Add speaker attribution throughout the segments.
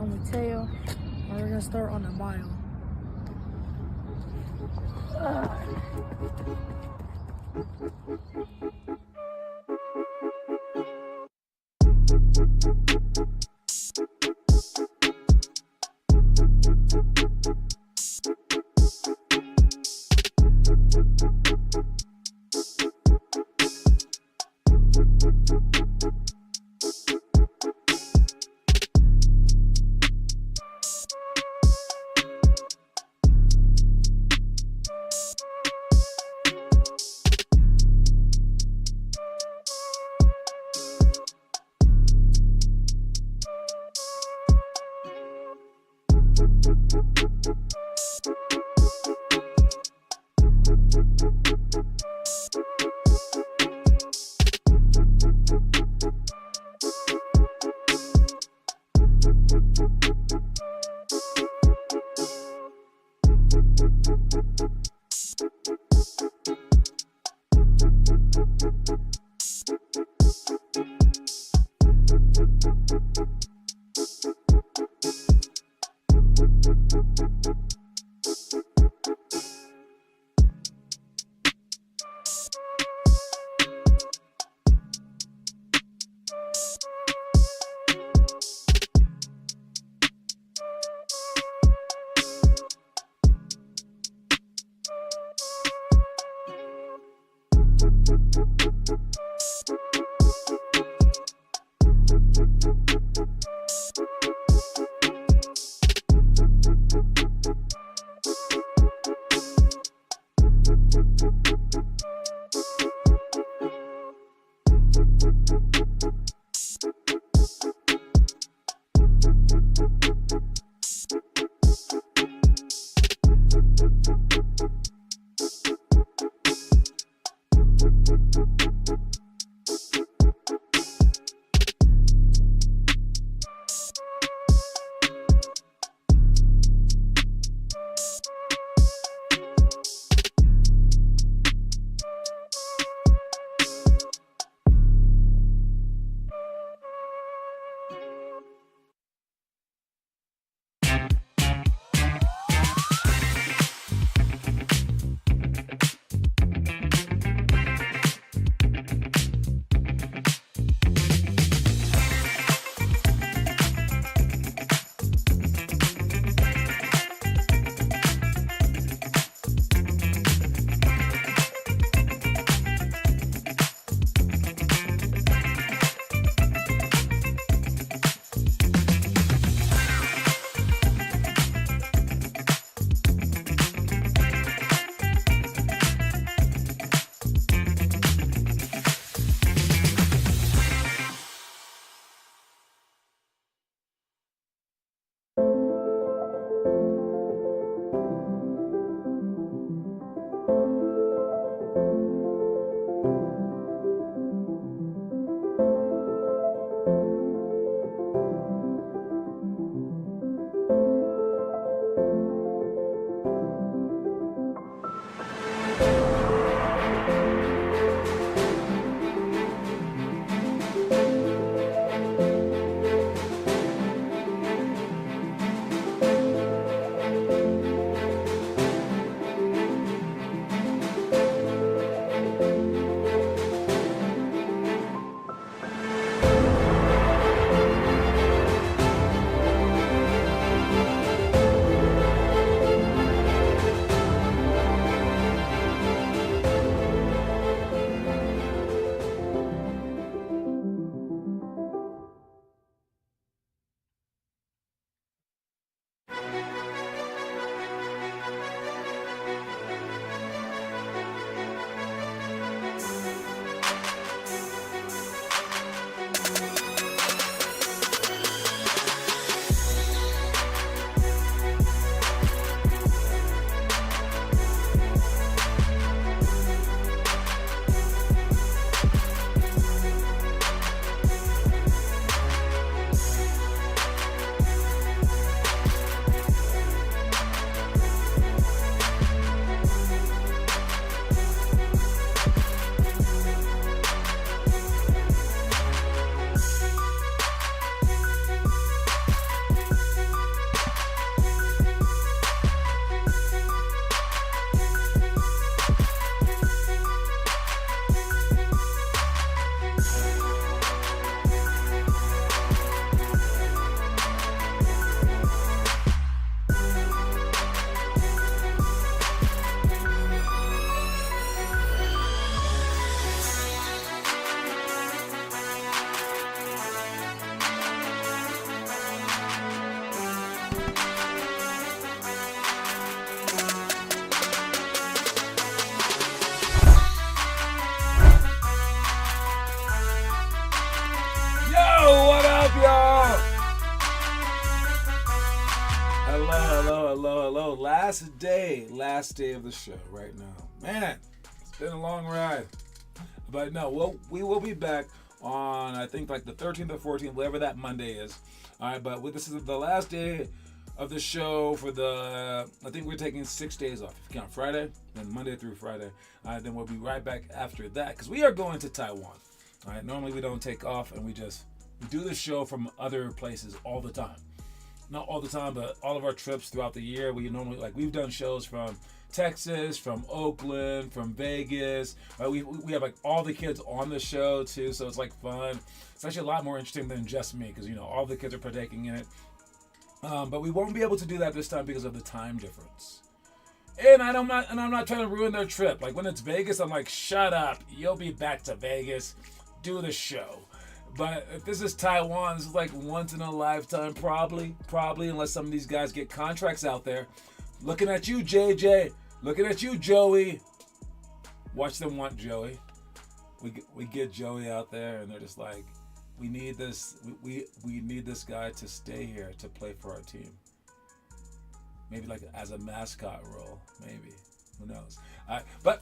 Speaker 1: only tail. And we're gonna start on a mile.
Speaker 2: Yo, what up, y'all? Hello. Last day of the show right now. Man, it's been a long ride. But no, we will be back on, I think, like the 13th or 14th, whatever that Monday is. All right, but this is the last day of the show for I think we're taking 6 days off. If you count Friday, then Monday through Friday. Then we'll be right back after that because we are going to Taiwan. All right, normally we don't take off and we do the show from other places all the time. Not all the time, but all of our trips throughout the year. We normally, we've done shows from Texas, from Oakland, from Vegas. We have like all the kids on the show too, so it's like fun. It's actually a lot more interesting than just me because all the kids are partaking in it. But we won't be able to do that this time because of the time difference. And I'm not trying to ruin their trip. Like when it's Vegas, I'm like, shut up. You'll be back to Vegas. Do the show. But if this is Taiwan, this is like once in a lifetime, probably, unless some of these guys get contracts out there. Looking at you, JJ. Looking at you, Joey. Watch them want Joey. We get Joey out there, and they're just like, we need this. We need this guy to stay here to play for our team. Maybe like as a mascot role, maybe. Who knows? But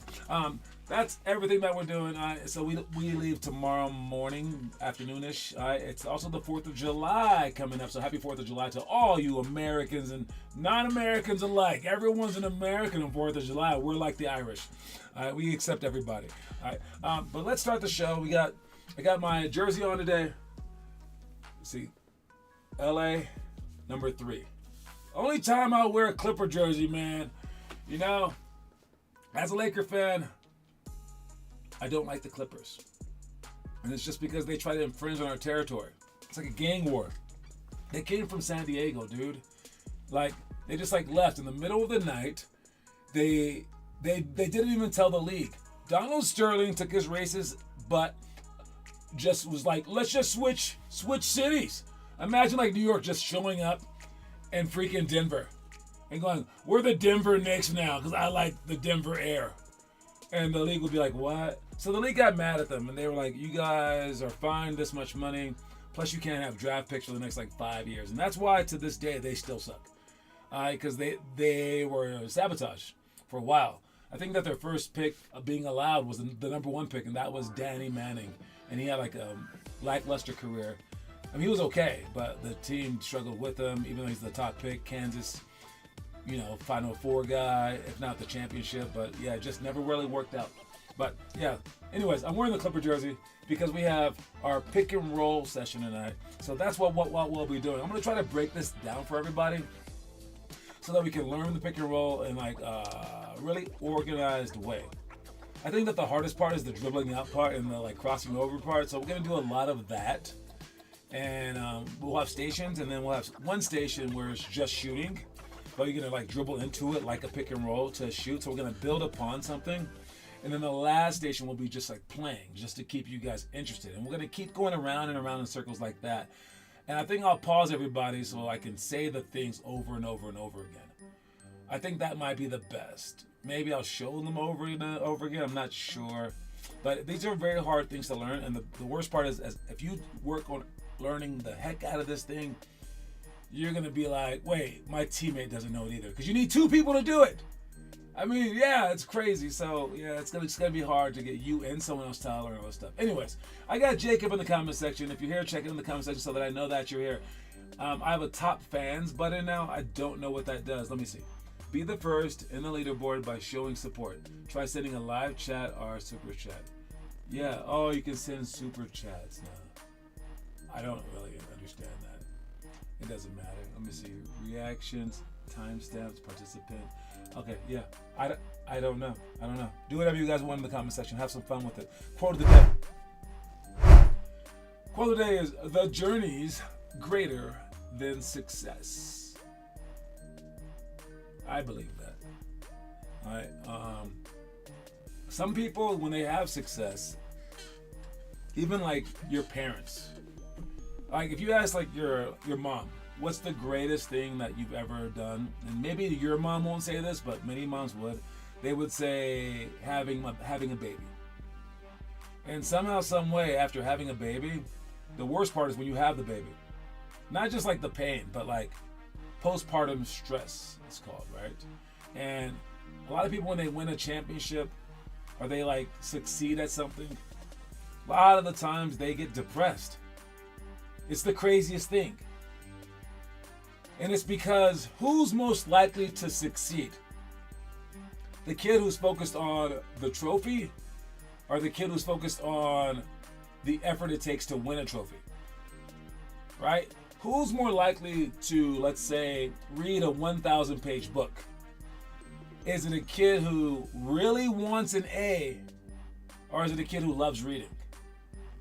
Speaker 2: that's everything that we're doing. So we leave tomorrow morning, afternoonish. It's also the 4th of July coming up. So happy 4th of July to all you Americans and non-Americans alike. Everyone's an American on 4th of July. We're like the Irish. We accept everybody. But let's start the show. I got my jersey on today. Let's see, LA number 3. Only time I'll wear a Clipper jersey, man. As a Laker fan, I don't like the Clippers. And it's just because they try to infringe on our territory. It's like a gang war. They came from San Diego, dude. Like, they just left in the middle of the night. They didn't even tell the league. Donald Sterling took his racist butt, just was like, let's just switch cities. Imagine New York just showing up in freaking Denver. And going, we're the Denver Knicks now because I like the Denver air. And the league would be like, what? So the league got mad at them and they were like, you guys are fined this much money. Plus you can't have draft picks for the next 5 years. And that's why to this day they still suck. Because they were sabotaged for a while. I think that their first pick being allowed was the number 1 pick, and that was Danny Manning. And he had a lackluster career. I mean, he was okay, but the team struggled with him, even though he's the top pick. Kansas, Final Four guy, if not the championship. But yeah, it just never really worked out. But yeah, anyways, I'm wearing the Clipper jersey because we have our pick and roll session tonight. So that's what we'll be doing. I'm going to try to break this down for everybody so that we can learn the pick and roll in really organized way. I think that the hardest part is the dribbling out part and the crossing over part. So we're going to do a lot of that. And we'll have stations, and then we'll have one station where it's just shooting. But you're going to dribble into it like a pick and roll to shoot. So we're going to build upon something. And then the last station will be just playing, just to keep you guys interested. And we're going to keep going around and around in circles like that. And I think I'll pause everybody so I can say the things over and over and over again. I think that might be the best. Maybe I'll show them over and over again. I'm not sure. But these are very hard things to learn. And the worst part is if you work on learning the heck out of this thing, you're going to be like, wait, my teammate doesn't know it either. Because you need 2 people to do it. I mean, yeah, it's crazy. So, yeah, it's gonna be hard to get you and someone else to learn all this stuff. Anyways, I got Jacob in the comment section. If you're here, check it in the comment section so that I know that you're here. I have a top fans button now. I don't know what that does. Let me see. Be the first in the leaderboard by showing support. Try sending a live chat or a super chat. Yeah, oh, you can send super chats now. I don't really understand that. It doesn't matter. Let me see. Reactions, timestamps, participant. Okay, yeah. I don't know. Do whatever you guys want in the comment section. Have some fun with it. Quote of the day. Quote of the day is, the journey's greater than success. I believe that. All right. Some people, when they have success, even your parents, if you ask your mom, what's the greatest thing that you've ever done? And maybe your mom won't say this, but many moms would. They would say having a baby. And somehow, some way, after having a baby, the worst part is when you have the baby. Not just like the pain, but like postpartum stress, it's called, right? And a lot of people, when they win a championship or they like succeed at something, a lot of the times they get depressed. It's the craziest thing. And it's because who's most likely to succeed? The kid who's focused on the trophy, or the kid who's focused on the effort it takes to win a trophy? Right? Who's more likely to, let's say, read a 1,000-page book? Is it a kid who really wants an A, or is it a kid who loves reading?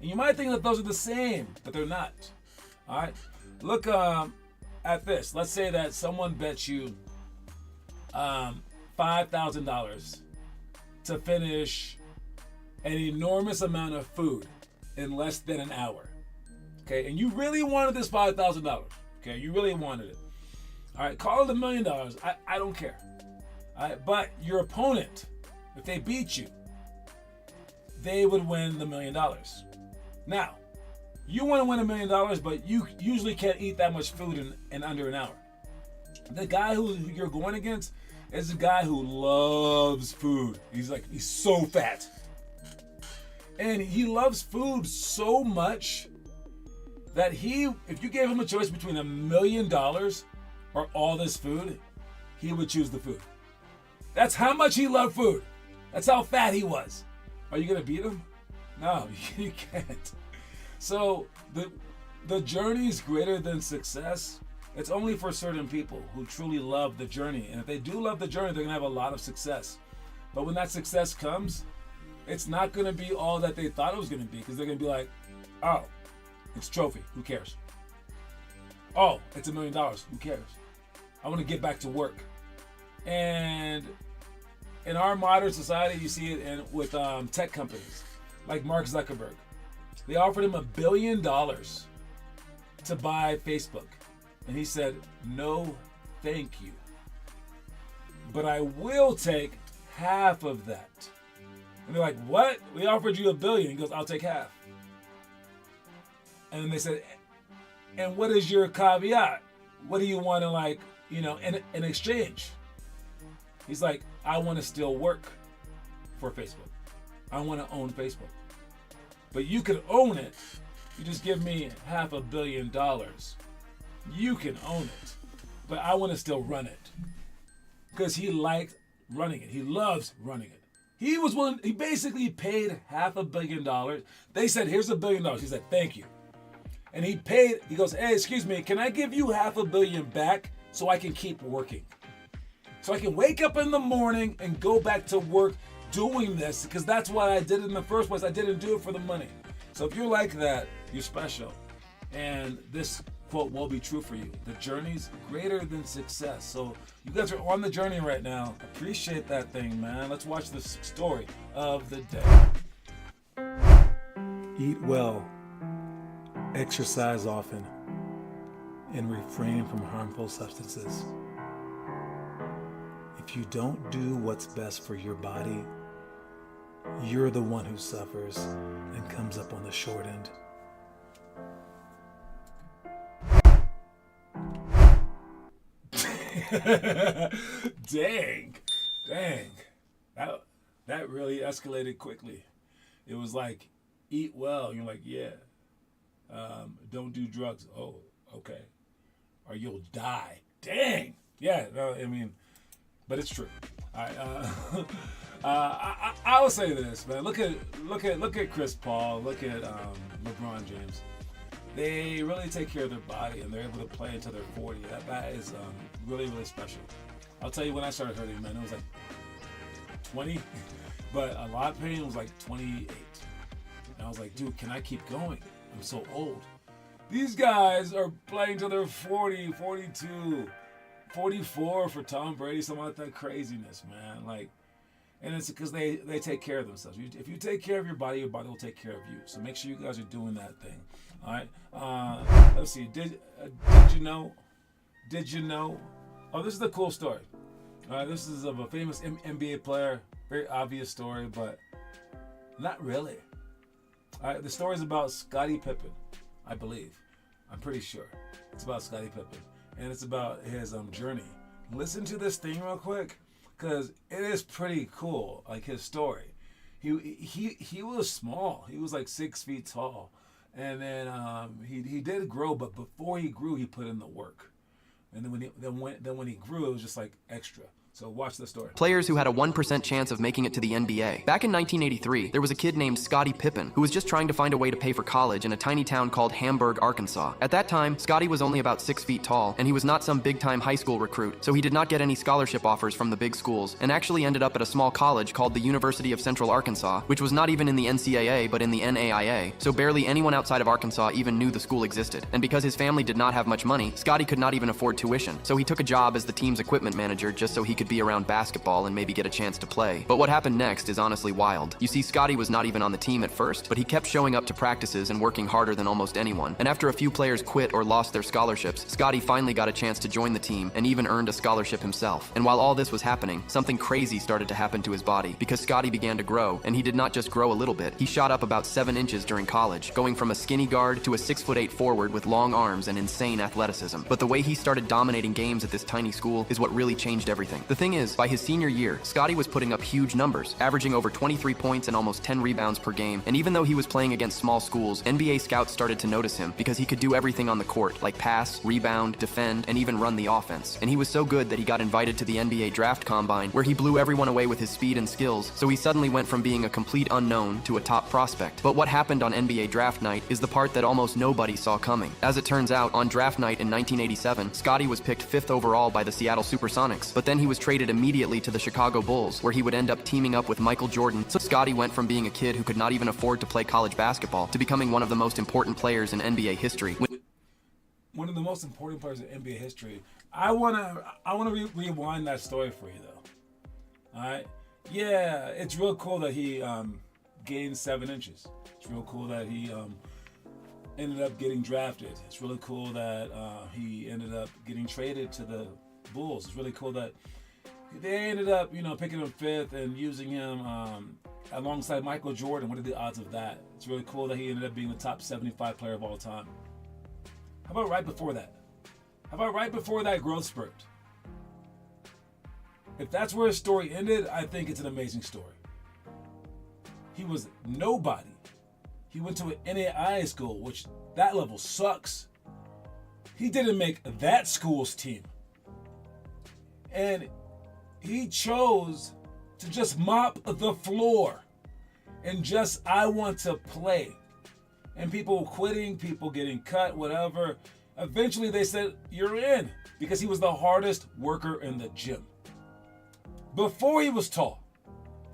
Speaker 2: And you might think that those are the same, but they're not. All right? Look at this. Let's say that someone bets you $5,000 to finish an enormous amount of food in less than an hour. Okay, and you really wanted this $5,000. Okay, you really wanted it. All right, call it $1 million. I don't care. All right, but your opponent, if they beat you, they would win the $1 million. Now, you want to win $1 million, but you usually can't eat that much food in under an hour. The guy who you're going against is a guy who loves food. He's so fat. And he loves food so much that if you gave him a choice between $1 million or all this food, he would choose the food. That's how much he loved food. That's how fat he was. Are you going to beat him? No, you can't. So the journey is greater than success. It's only for certain people who truly love the journey. And if they do love the journey, they're going to have a lot of success. But when that success comes, it's not going to be all that they thought it was going to be, because they're going to be like, oh, it's a trophy. Who cares? Oh, it's $1 million. Who cares? I want to get back to work. And in our modern society, you see it with tech companies like Mark Zuckerberg. They offered him $1 billion to buy Facebook. And he said, no, thank you. But I will take half of that. And they're like, what? We offered you $1 billion. He goes, I'll take half. And they said, and what is your caveat? What do you want to in exchange? He's like, I want to still work for Facebook. I want to own Facebook. But you can own it. You just give me $500 million. You can own it. But I want to still run it. Because he liked running it. He loves running it. He basically paid $500 million. They said, here's $1 billion. He said, thank you. And he goes, hey, excuse me, can I give you $500 million back so I can keep working? So I can wake up in the morning and go back to work doing this, because that's why I did it in the first place. I didn't do it for the money. So if you're like that, you're special. And this quote will be true for you. The journey's greater than success. So you guys are on the journey right now. Appreciate that thing, man. Let's watch this story of the day. Eat well, exercise often, and refrain from harmful substances. If you don't do what's best for your body, you're the one who suffers and comes up on the short end. Dang. That really escalated quickly. It was like, eat well. You're like, yeah. Don't do drugs. Oh, okay. Or you'll die. Dang. Yeah, no, but it's true. I will say this, man. Look at Chris Paul. Look at LeBron James. They really take care of their body, and they're able to play until they're 40. That is really, really special. I'll tell you, when I started hurting, man, it was like 20, but a lot of pain was like 28. And I was like, dude, can I keep going? I'm so old. These guys are playing till they're 40, 42, 44 for Tom Brady, something like that craziness, man. And it's because they take care of themselves. If you take care of your body will take care of you. So make sure you guys are doing that thing. All right. Let's see. Did you know Did you know? Oh, this is a cool story. This is of a famous NBA player. Very obvious story, but not really. The story is about Scottie Pippen, I believe. I'm pretty sure. It's about Scottie Pippen. And it's about his journey. Listen to this thing real quick, because it is pretty cool, like his story. He was small. He was like 6 feet tall. And then he did grow, but before he grew, he put in the work. And then when he grew, it was just like extra. So watch the story.
Speaker 3: Players who had a 1% chance of making it to the NBA. Back in 1983, there was a kid named Scottie Pippen who was just trying to find a way to pay for college in a tiny town called Hamburg, Arkansas. At that time, Scottie was only about 6 feet tall, and he was not some big-time high school recruit, so he did not get any scholarship offers from the big schools, and actually ended up at a small college called the University of Central Arkansas, which was not even in the NCAA, but in the NAIA, so barely anyone outside of Arkansas even knew the school existed. And because his family did not have much money, Scottie could not even afford tuition, so he took a job as the team's equipment manager just so he could be around basketball and maybe get a chance to play. But what happened next is honestly wild. You see, Scottie was not even on the team at first, but he kept showing up to practices and working harder than almost anyone. And after a few players quit or lost their scholarships, Scottie finally got a chance to join the team and even earned a scholarship himself. And while all this was happening, something crazy started to happen to his body, because Scottie began to grow, and he did not just grow a little bit. He shot up about 7 inches during college, going from a skinny guard to a 6'8" forward with long arms and insane athleticism. But the way he started dominating games at this tiny school is what really changed everything. The thing is, by his senior year, Scottie was putting up huge numbers, averaging over 23 points and almost 10 rebounds per game. And even though he was playing against small schools, NBA scouts started to notice him because he could do everything on the court, like pass, rebound, defend, and even run the offense. And he was so good that he got invited to the NBA draft combine, where he blew everyone away with his speed and skills, so he suddenly went from being a complete unknown to a top prospect. But what happened on NBA draft night is the part that almost nobody saw coming. As it turns out, on draft night in 1987, Scottie was picked 5th overall by the Seattle Supersonics, but then he was traded immediately to the Chicago Bulls, where he would end up teaming up with Michael Jordan. So Scottie went from being a kid who could not even afford to play college basketball to becoming one of the most important players in NBA history.
Speaker 2: One of the most important players in NBA history. I wanna rewind that story for you though. All right, yeah, it's real cool that he gained 7 inches. It's real cool that he ended up getting drafted. It's really cool that he ended up getting traded to the Bulls. It's really cool that they ended up, picking him 5th and using him alongside Michael Jordan. What are the odds of that? It's really cool that he ended up being the top 75 player of all time. How about right before that? How about right before that growth spurt? If that's where his story ended, I think it's an amazing story. He was nobody. He went to an NAIA school, which that level sucks. He didn't make that school's team. And he chose to just mop the floor and just, I want to play. And people quitting, people getting cut, whatever. Eventually they said, you're in, because he was the hardest worker in the gym. Before he was tall,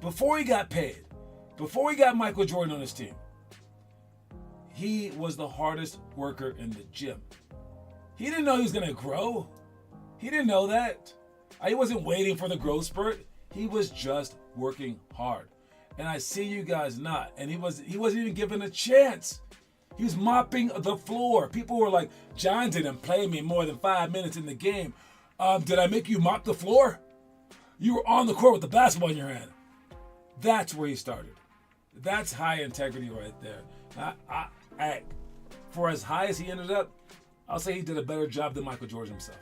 Speaker 2: before he got paid, before he got Michael Jordan on his team, he was the hardest worker in the gym. He didn't know he was going to grow. He didn't know that. He wasn't waiting for the growth spurt. He was just working hard. And I see you guys not. And he wasn't even given a chance. He was mopping the floor. People were like, John didn't play me more than 5 minutes in the game. Did I make you mop the floor? You were on the court with the basketball in your hand. That's where he started. That's high integrity right there. For as high as he ended up, I'll say he did a better job than Michael Jordan himself.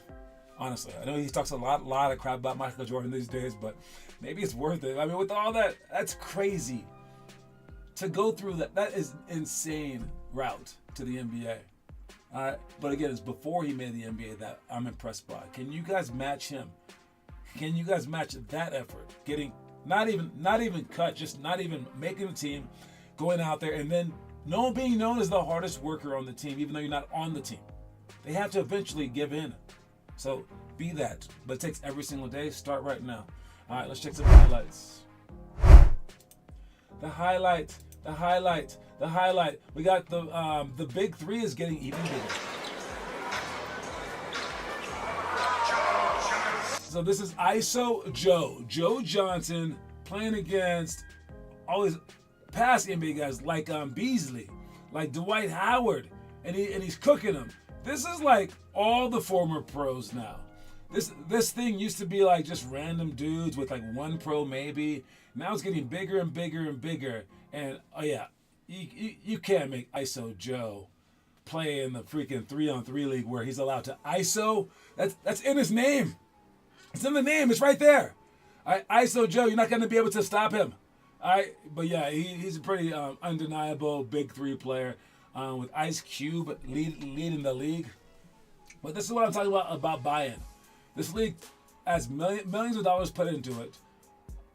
Speaker 2: Honestly, I know he talks a lot of crap about Michael Jordan these days, but maybe it's worth it. I mean, with all that, that's crazy. To go through that, that is insane route to the NBA. But again, it's before he made the NBA that I'm impressed by. Can you guys match him? Can you guys match that effort? Getting not even cut, just not even making the team, going out there, and then being known as the hardest worker on the team, even though you're not on the team. They have to eventually give in. So be that. But it takes every single day. Start right now. All right, let's check some highlights. The highlight. We got the big three is getting even bigger. So this is ISO Joe Johnson playing against all these past NBA guys like Beasley, like Dwight Howard, and he's cooking them. This is like all the former pros now. This thing used to be like just random dudes with like one pro maybe. Now it's getting bigger and bigger and bigger. And oh yeah, you can't make ISO Joe play in the freaking 3-on-3 league where he's allowed to ISO. That's in his name. It's in the name. It's right there. ISO Joe, you're not going to be able to stop him. But yeah, he's a pretty undeniable big three player with Ice Cube leading the league. But this is what I'm talking about buy-in. This league has millions of dollars put into it.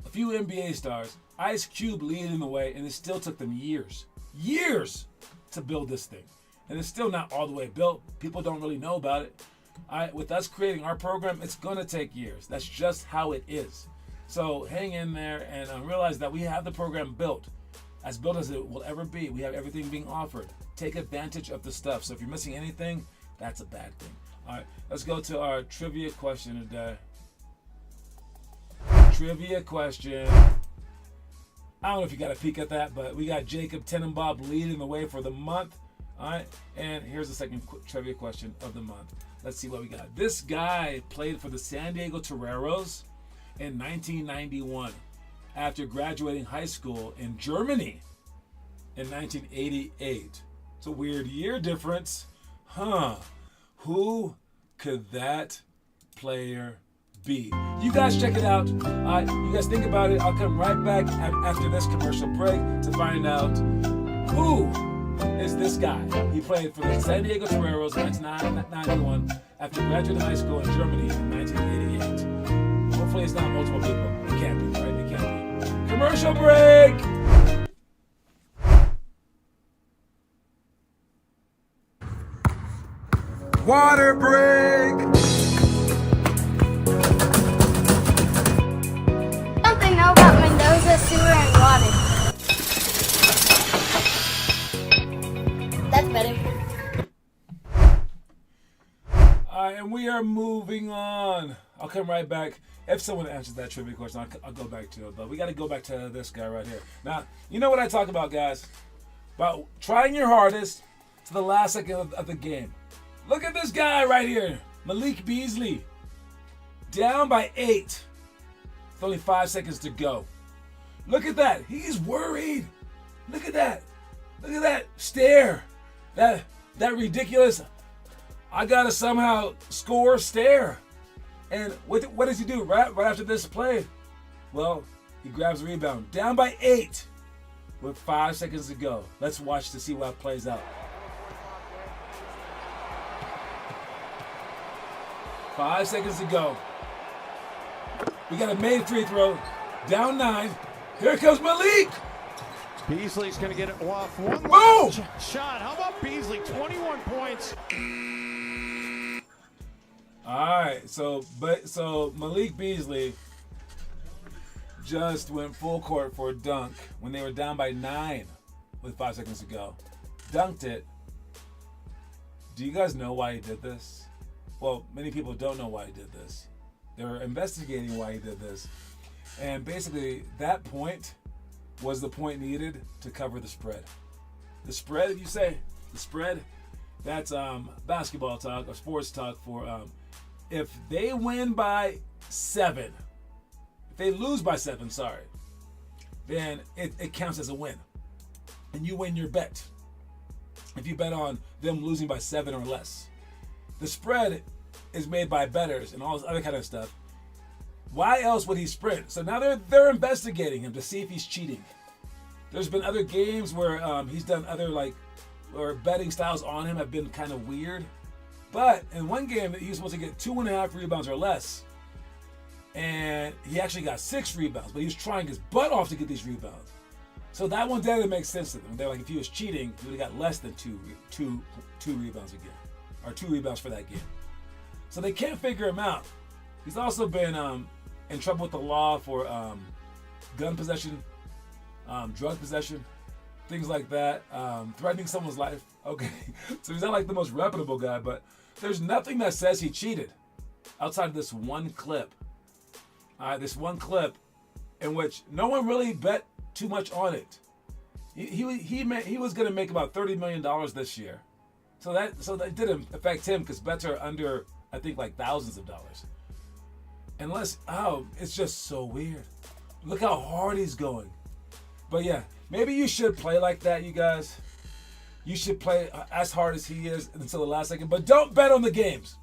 Speaker 2: A few NBA stars. Ice Cube leading the way, and it still took them years to build this thing. And it's still not all the way built. People don't really know about it. With us creating our program, it's going to take years. That's just how it is. So hang in there and realize that we have the program built as it will ever be. We have everything being offered. Take advantage of the stuff. So if you're missing anything, that's a bad thing. All right, let's go to our trivia question today. Trivia question. I don't know if you got a peek at that, but we got Jacob Tenenbaum leading the way for the month. All right, and here's the second trivia question of the month. Let's see what we got. This guy played for the San Diego Toreros in 1991 after graduating high school in Germany in 1988. It's a weird year difference. Huh. Who could that player be? You guys check it out. You guys think about it. I'll come right back after this commercial break to find out who is this guy. He played for the San Diego Toreros in 1991 after graduating high school in Germany in 1988. Hopefully it's not multiple people. It can't be, right? It can't be. Commercial break! Water break!
Speaker 4: Something know about Mendoza, sewer, and water. That's better.
Speaker 2: And we are moving on. I'll come right back. If someone answers that trivia question, I'll go back to it. But we got to go back to this guy right here. Now, you know what I talk about, guys? About trying your hardest to the last second of the game. Look at this guy right here. Malik Beasley. Down by 8. With only 5 seconds to go. Look at that. He's worried. Look at that. Look at that stare. That ridiculous, I gotta somehow score stare. And what does he do right after this play? Well, he grabs the rebound. Down by 8 with 5 seconds to go. Let's watch to see how it plays out. 5 seconds to go. We got a made free throw. Down 9. Here comes Malik.
Speaker 5: Beasley's going to get it off. One
Speaker 2: Boom!
Speaker 5: shot. How about Beasley? 21 points.
Speaker 2: All right, so Malik Beasley just went full court for a dunk when they were down by 9 with 5 seconds to go. Dunked it. Do you guys know why he did this? Well, many people don't know why he did this. They're investigating why he did this. And basically, that point was the point needed to cover the spread. The spread, if you say, the spread, that's basketball talk or sports talk for if they win by 7, if they lose by 7, then it counts as a win. And you win your bet. If you bet on them losing by 7 or less. The spread is made by bettors and all this other kind of stuff. Why else would he sprint? So now they're investigating him to see if he's cheating. There's been other games where he's done other or betting styles on him have been kind of weird. But in one game, he was supposed to get 2.5 rebounds or less. And he actually got 6 rebounds, but he was trying his butt off to get these rebounds. So that one didn't make sense to them. They're like, if he was cheating, he would have got less than two rebounds again. Or 2 rebounds for that game. So they can't figure him out. He's also been in trouble with the law for gun possession, drug possession, things like that, threatening someone's life. Okay, so he's not like the most reputable guy, but there's nothing that says he cheated outside of this one clip. This one clip in which no one really bet too much on it. He was going to make about $30 million this year. So that didn't affect him because bets are under, I think, like thousands of dollars. It's just so weird. Look how hard he's going. But yeah, maybe you should play like that, you guys. You should play as hard as he is until the last second. But don't bet on the games.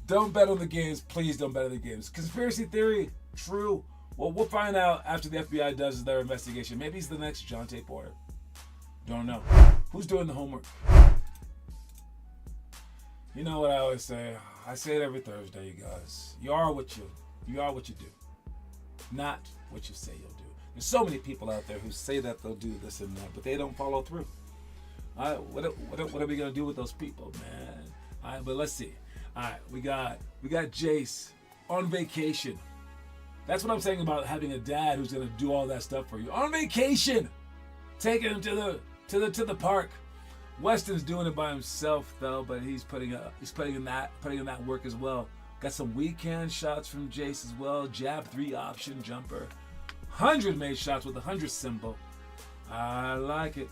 Speaker 2: Don't bet on the games. Please don't bet on the games. Conspiracy theory, true. Well, we'll find out after the FBI does their investigation. Maybe he's the next Jonte Porter. Don't know. Who's doing the homework? You know what I always say? I say it every Thursday, you guys. You are what you do, not what you say you'll do. There's so many people out there who say that they'll do this and that, but they don't follow through. All right, what are we gonna do with those people, man? All right, but let's see. All right, we got Jace on vacation. That's what I'm saying about having a dad who's gonna do all that stuff for you on vacation, taking him to the park. Weston's doing it by himself though, but he's putting in that work as well. Got some weekend shots from Jace as well. Jab 3 option jumper. 100 made shots with the 100 symbol. I like it.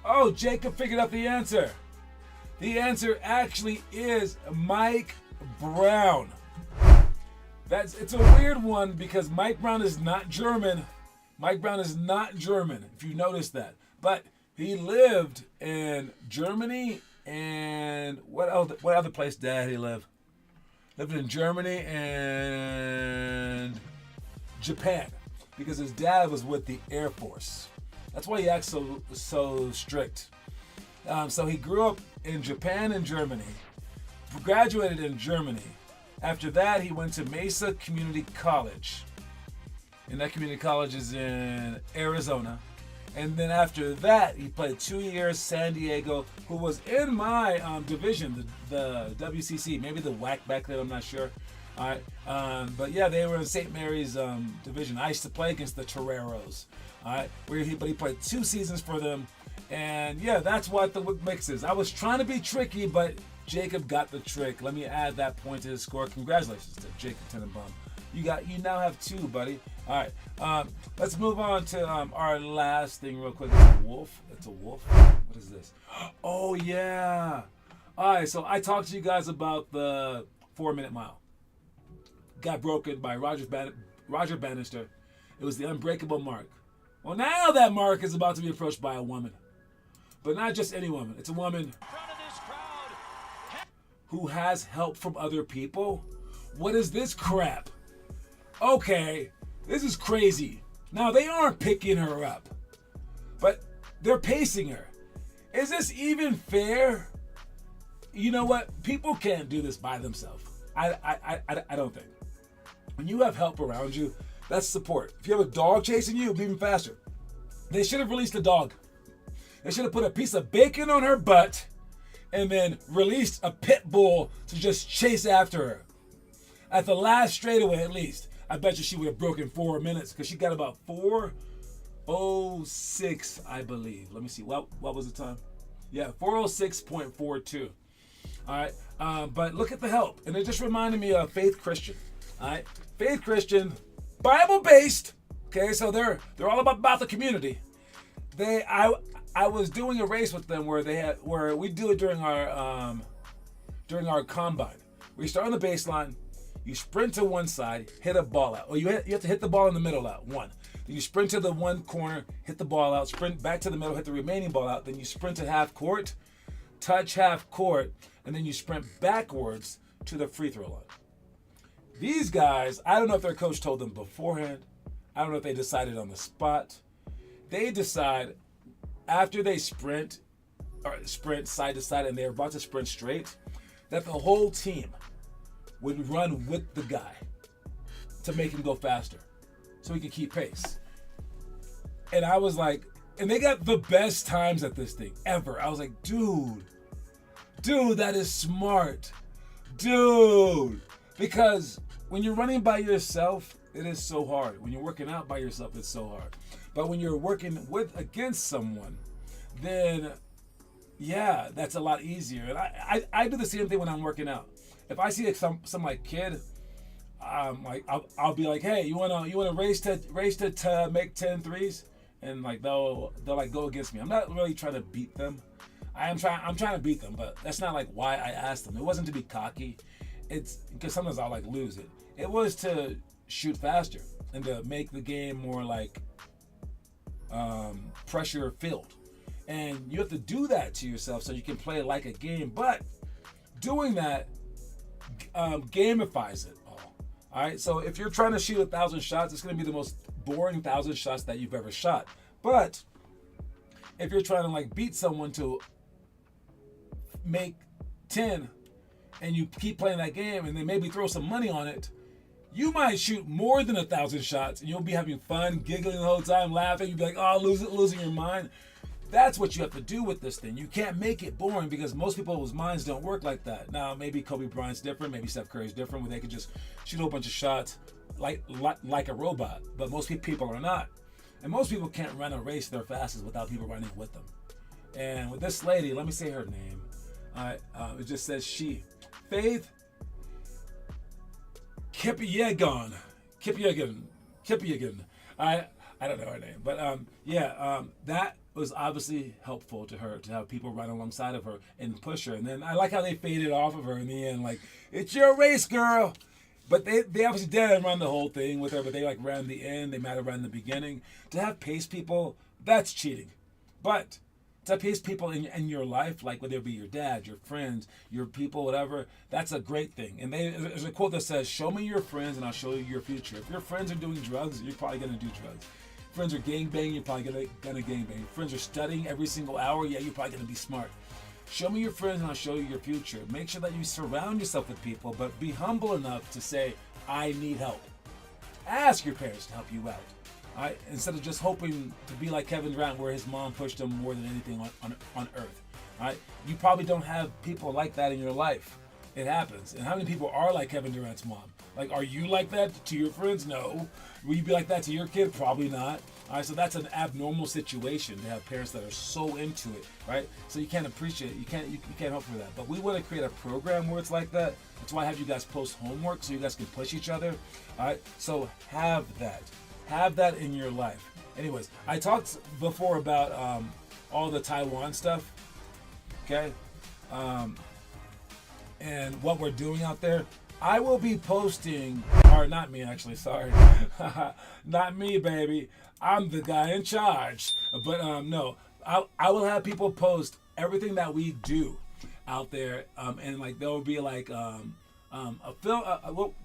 Speaker 2: Oh, Jacob figured out the answer. The answer actually is Mike Brown. It's a weird one because Mike Brown is not German. If you notice that. But he lived in Germany and what other place did he live? Lived in Germany and Japan because his dad was with the Air Force. That's why he acts so strict. So he grew up in Japan and Germany, graduated in Germany. After that, he went to Mesa Community College. And that community college is in Arizona. And then after that, he played 2 years San Diego, who was in my division, the WCC, maybe the WAC back then, I'm not sure. All right, but yeah, they were in St. Mary's division. I used to play against the Toreros. All right, but he played 2 seasons for them, and yeah, that's what the mix is. I was trying to be tricky, but Jacob got the trick. Let me add that point to his score. Congratulations to Jacob Tenenbaum. You now have 2, buddy. All right, let's move on to our last thing real quick. It's a wolf. What is this? Oh yeah. All right, so I talked to you guys about the 4-minute mile. Got broken by Roger Bannister. It was the unbreakable mark. Well, now that mark is about to be approached by a woman, but not just any woman. It's a woman who has help from other people. What is this crap? Okay, this is crazy. Now, they aren't picking her up, but they're pacing her. Is this even fair? You know what? People can't do this by themselves. I don't think. When you have help around you, that's support. If you have a dog chasing you, it'll be even faster. They should have released the dog. They should have put a piece of bacon on her butt and then released a pit bull to just chase after her. At the last straightaway, at least. I bet you she would have broken 4 minutes because she got about 4:06, I believe. Let me see. What was the time? Yeah, 4:06.42. All right. But look at the help. And it just reminded me of Faith Christian. All right. Faith Christian, Bible-based. Okay, so they're all about the community. I was doing a race with them where we do it during our combine. We start on the baseline. You sprint to one side, hit a ball out. Or you have to hit the ball in the middle out, one. Then you sprint to the one corner, hit the ball out, sprint back to the middle, hit the remaining ball out. Then you sprint to half court, touch half court, and then you sprint backwards to the free throw line. These guys, I don't know if their coach told them beforehand. I don't know if they decided on the spot. They decide after they sprint side to side and they're about to sprint straight, that the whole team would run with the guy to make him go faster so he could keep pace. And I was like, and they got the best times at this thing ever. I was like, dude, that is smart. Dude. Because when you're running by yourself, it is so hard. When you're working out by yourself, it's so hard. But when you're working against someone, then yeah, that's a lot easier. And I do the same thing when I'm working out. If I see some like kid, like I'll be like, hey, you wanna race to make 10 threes? And like they'll like go against me. I'm not really trying to beat them. I'm trying to beat them, but that's not like why I asked them. It wasn't to be cocky. It's because sometimes I'll like lose it. It was to shoot faster and to make the game more like pressure filled. And you have to do that to yourself so you can play it like a game. But doing that gamifies it all. All right. So if you're trying to shoot 1,000 shots, it's going to be the most boring 1,000 shots that you've ever shot. But if you're trying to like beat someone to make 10 and you keep playing that game and then maybe throw some money on it, you might shoot more than 1,000 shots and you'll be having fun, giggling the whole time, laughing. You'll be like, oh, losing your mind. That's what you have to do with this thing. You can't make it boring because most people's minds don't work like that. Now, maybe Kobe Bryant's different. Maybe Steph Curry's different, where they could just shoot a whole bunch of shots like a robot. But most people are not. And most people can't run a race their fastest without people running with them. And with this lady, let me say her name. It just says she. Faith Kipyegon. I don't know her name. But that was obviously helpful to her to have people run alongside of her and push her. And then I like how they faded off of her in the end, like, it's your race, girl. But they obviously didn't run the whole thing with her, but they like ran the end. They might have run the beginning. To have pace people, that's cheating. But to pace people in your life, like whether it be your dad, your friends, your people, whatever, that's a great thing. And there's a quote that says, show me your friends and I'll show you your future. If your friends are doing drugs, you're probably going to do drugs. Friends are gangbanging, you're probably gonna gangbang. Friends are studying every single hour, yeah, you're probably gonna be smart. Show me your friends and I'll show you your future. Make sure that you surround yourself with people, but be humble enough to say, I need help. Ask your parents to help you out. All right? Instead of just hoping to be like Kevin Durant, where his mom pushed him more than anything on earth. All right? You probably don't have people like that in your life. It happens. And how many people are like Kevin Durant's mom? Like, are you like that to your friends? No. Will you be like that to your kid? Probably not. All right, so that's an abnormal situation to have parents that are so into it, right? So you can't appreciate it. You can't help for that. But we want to create a program where it's like that. That's why I have you guys post homework so you guys can push each other. All right, so have that in your life. Anyways, I talked before about all the Taiwan stuff, okay, and what we're doing out there. I will be posting, or not me actually, sorry. Not me, baby. I'm the guy in charge. But no, I will have people post everything that we do out there. And like there will be like a film,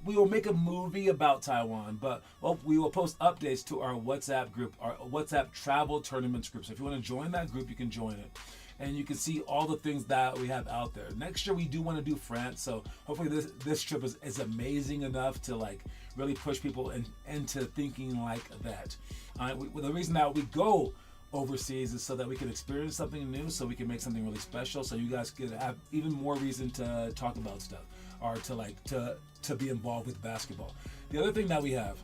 Speaker 2: we will make a movie about Taiwan, but we will post updates to our WhatsApp group, our WhatsApp travel tournaments group. So if you want to join that group, you can join it. And you can see all the things that we have out there. Next year we do want to do France, so hopefully this trip is amazing enough to like really push people into thinking like that. The reason that we go overseas is so that we can experience something new, so we can make something really special, so you guys can have even more reason to talk about stuff or to be involved with basketball. The other thing that we have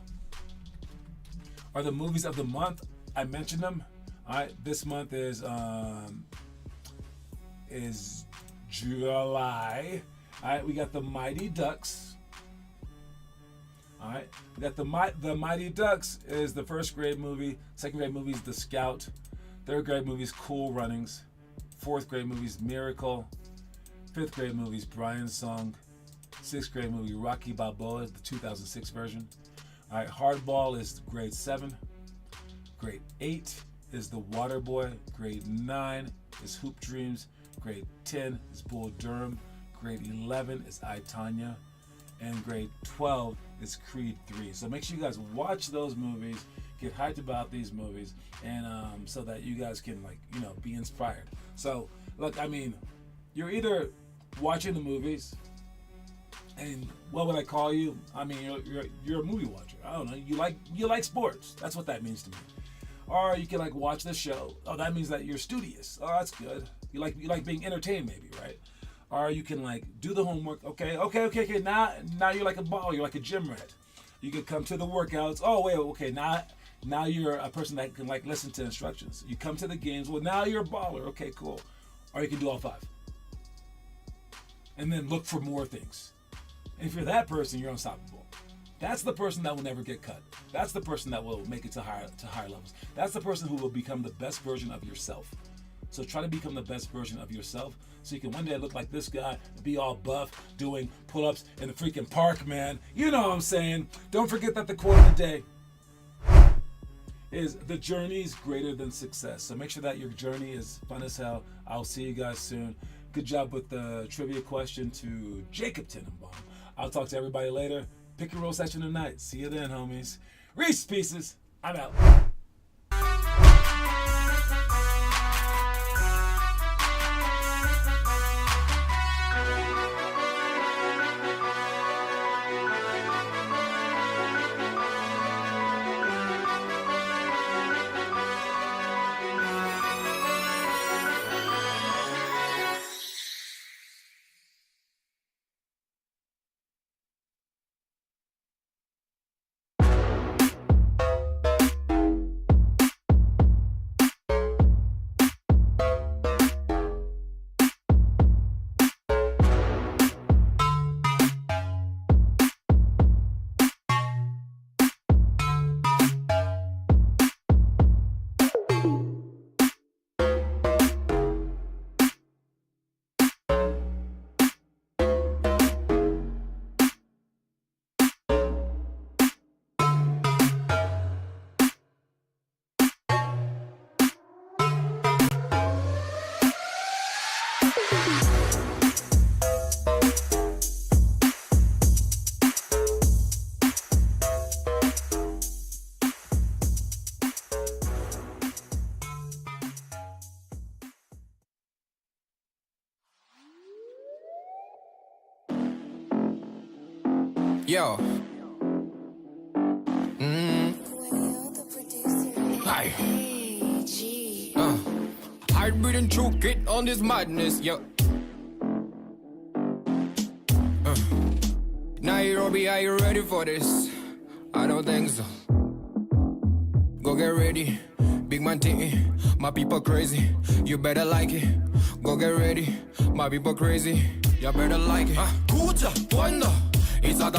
Speaker 2: are the movies of the month. I mentioned them. All right, this month is July. All right, we got the Mighty Ducks. All right, we got the Mighty Ducks is the first grade movie. Second grade movie is The Scout. Third grade movie is Cool Runnings. Fourth grade movie is Miracle. Fifth grade movie is Brian's Song. Sixth grade movie Rocky Balboa, the 2006 version. All right, Hardball is grade 7. Grade 8 is The Water Boy. Grade 9 is Hoop Dreams. Grade 10 is Bull Durham. Grade 11 is I, Tonya. And grade 12 is Creed 3. So make sure you guys watch those movies, get hyped about these movies, and so that you guys can be inspired. So look, I mean, you're either watching the movies, and what would I call you? I mean, you're a movie watcher. I don't know. You like sports. That's what that means to me. Or you can watch the show. Oh, that means that you're studious. Oh, that's good. You like being entertained, maybe, right? Or you can do the homework. Okay. Now you're like a ball. You're like a gym rat. You can come to the workouts. Oh wait, okay. Now you're a person that can listen to instructions. You come to the games. Well, now you're a baller. Okay, cool. Or you can do all 5. And then look for more things. And if you're that person, you're unstoppable. That's the person that will never get cut. That's the person that will make it to higher levels. That's the person who will become the best version of yourself. So try to become the best version of yourself so you can one day look like this guy and be all buff doing pull-ups in the freaking park, man. You know what I'm saying? Don't forget that the quote of the day is the journey's greater than success. So make sure that your journey is fun as hell. I'll see you guys soon. Good job with the trivia question to Jacob Tenenbaum. I'll talk to everybody later. Pick your roll session tonight. See you then, homies. Reese Pieces. I'm out.
Speaker 6: Yo. Hi. Hard breathing through it on this madness, yo. Nairobi, are you ready for this? I don't think so. Go get ready. Big man thing, my people crazy. You better like it. Go get ready. My people crazy. You better like it. Kucha, wonder. It's a